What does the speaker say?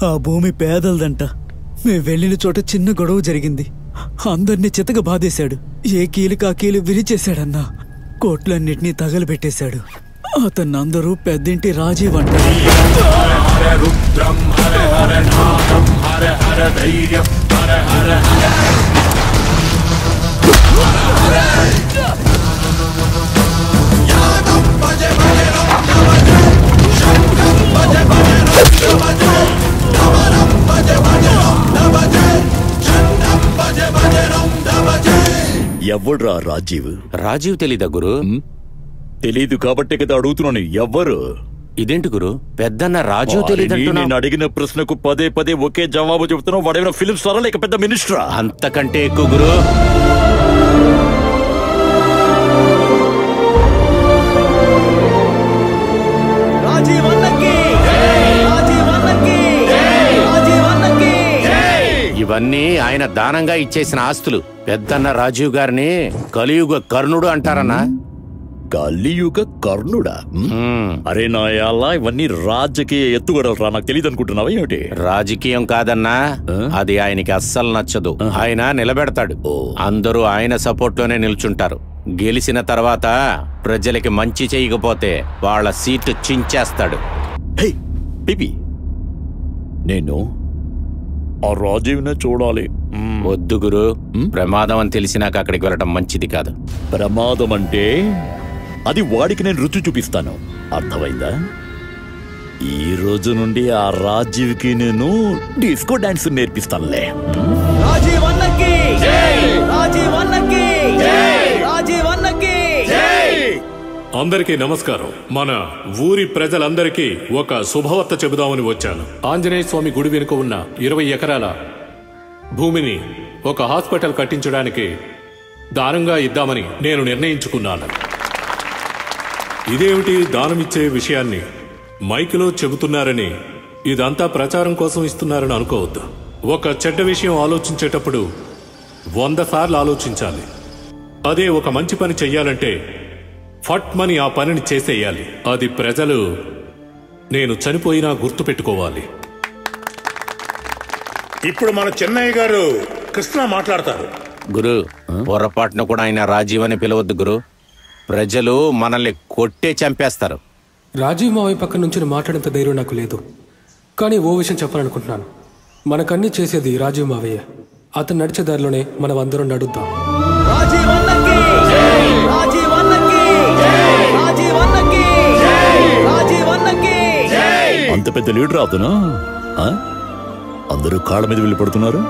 ఆ భూమి పేదలదంట. మేము వెళ్ళిన చోట చిన్న గొడవ జరిగింది. అందరినీ చితక బాధేశాడు. ఏ కీలుకా కీలు విరిచేశాడన్నా. కోట్లన్నిటినీ తగలబెట్టేశాడు. అతన్ని అందరూ పెద్దింటి రాజీవ్ అంటారు. ఎవడ్రా రాజీవ్? రాజీవ్ తెలీదా గురు? తెలీదు కాబట్టే కదా అడుగుతున్నాను. ఎవరు? ఇదేంటి గురు, పెద్దన్న రాజీవ్ తెలీదంటున్నా? నేను అడిగిన ప్రశ్నకు పదే పదే ఒకే జవాబు చెబుతున్నావు. వాడేమైనా ఫిల్మ్ స్టారా లేక పెద్ద మినిస్టరా? అంతకంటే ఎక్కువ గురు. ఇవన్నీ ఆయన దానంగా ఇచ్చేసిన ఆస్తులు. పెద్దన్న రాజీవ్ గారిని కలియుగ కర్ణుడు అంటారన్నా. కలియుగ కర్ణుడా? అరే నాయాలా, ఇవన్నీ రాజకీయ ఎత్తుగడలరా. నాకు తెలియదు అనుకుంటున్నావా ఏమిటి? రాజకీయం కాదన్నా, అది ఆయనకి అస్సలు నచ్చదు. ఆయన నిలబెడతాడు. అందరూ ఆయన సపోర్ట్ లోనే నిల్చుంటారు. గెలిచిన తర్వాత ప్రజలకి మంచి చేయకపోతే వాళ్ళ సీటు చించేస్తాడు. నేను ఆ రాజీవ్నే చూడాలి. వద్దు గురు, ప్రమాదం అని తెలిసినాక అక్కడికి వెళ్ళటం మంచిది కాదు. ప్రమాదం అంటే అది వాడికి నేను రుచి చూపిస్తాను. అర్థమైందా? ఈ రోజు నుండి ఆ రాజీవ్కి నేను డిస్కో డాన్స్ నేర్పిస్తానులే. అందరికీ నమస్కారం. మన ఊరి ప్రజలందరికీ ఒక శుభవార్త చెబుదామని వచ్చాను. ఆంజనేయ స్వామి గుడి వెనుక ఉన్న 20 ఎకరాల భూమిని ఒక హాస్పిటల్ కట్టించడానికి దానంగా ఇద్దామని నేను నిర్ణయించుకున్నాను. ఇదేమిటి దానమిచ్చే విషయాన్ని మైక్లో చెబుతున్నారని, ఇదంతా ప్రచారం కోసం ఇస్తున్నారని అనుకోవద్దు. ఒక చెడ్డ విషయం ఆలోచించేటప్పుడు 100 సార్లు ఆలోచించాలి. అదే ఒక మంచి పని చెయ్యాలంటే ఫట్ మని ఆ పనిని చేసేయాలి. అది ప్రజలు నేను చనిపోయినా గుర్తు పెట్టుకోవాలి. ఇప్పుడు మన చెన్నయ్య గారు కృష్ణ మాట్లాడతారు. గురు, పొరపాటును కూడా ఆయన రాజీవ్ అని పిలవద్దు గురు. ప్రజలు మనల్ని కొట్టే చంపేస్తారు. రాజీవ్ మావయ్య పక్క నుంచి మాట్లాడేంత ధైర్యం నాకు లేదు. కానీ ఓ విషయం చెప్పాలనుకుంటున్నాను. మనకన్నీ చేసేది రాజీవ్ మావయ్య. అతను నడిచే దారిలోనే మనం అందరం నడుద్దాం. అంత పెద్ద లీడర్ అవుతున్నా? అందరూ కాళ్ళ మీద వెళ్ళి పడుతున్నారు.